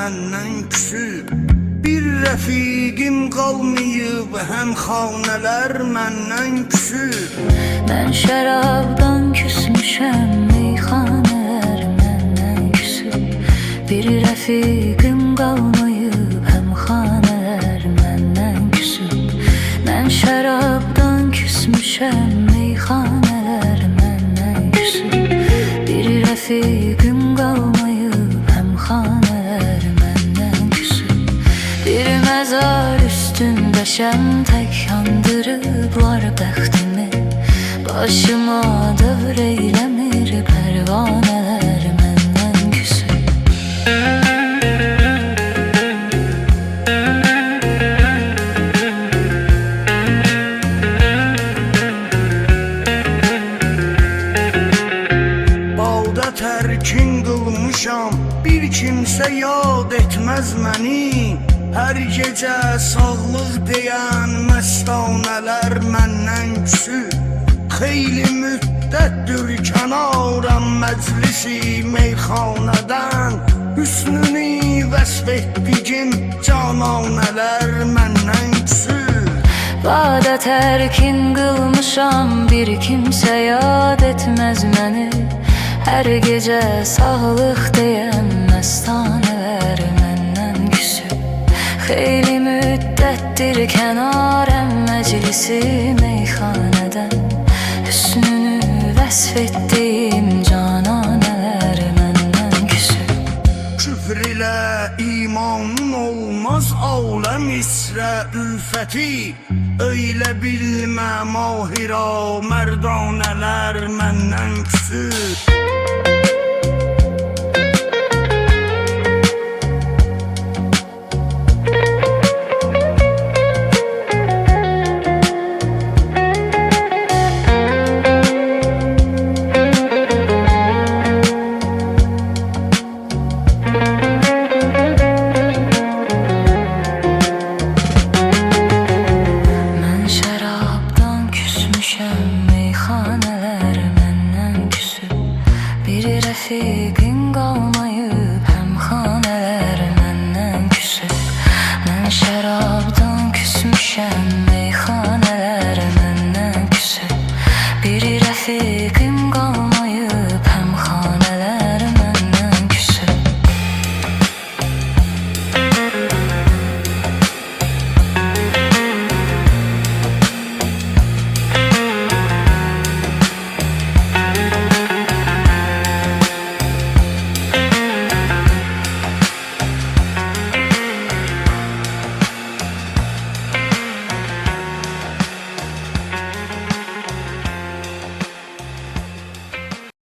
məndən küsüb. Bir rəfiqim qalmayıb, həm xanələr məndən küsüb. Mən şərabdan küsmüşəm, meyxanələr məndən küsüb. Bir rəfiqim qalmayıb, həm xanələr məndən küsüb. Mən şərabdan küsmüşəm, meyxanələr məndən küsüb. Bir rəfiqim qalmayıb, həm xanələr məndən küsüb. Bir məzar üstündə şəm tək yandırıblar bəxtimi. Başıma dövr eyləmir, pərvanələr məndən küsüb. Balda tərkin qılmışam, bir kimsə yad etməz məni. Hər gecə sağlıq deyən məstanələr məndən küsüb. Xeyli müddətdir kənarəm məclisi meyxanədən. Hüsnünü vəsf etdigim cananələr məndən küsüb. Badə tərkin qılmışam, bir kimsə yad etməz məni. Hər gecə sağlıq deyən məstanələr məndən küsüb. Xeyli müddətdir kənarəm məclisi meyxanədən. Hüsnünü vəsf etdiyim cananələr məndən küsüb. Küfr ilə imanın olmaz aləm isrə ülfəti. Öylə bilmə mahira mərdanələr məndən küsüb. Meyxanələr məndən küsüb. Bir rəfiqim qalmayıb, həm xanələr məndən küsüb. Mən şərabdan küsmüşəm, meyxanələr məndən küsüb. Bir rəfiqim qalmayıb.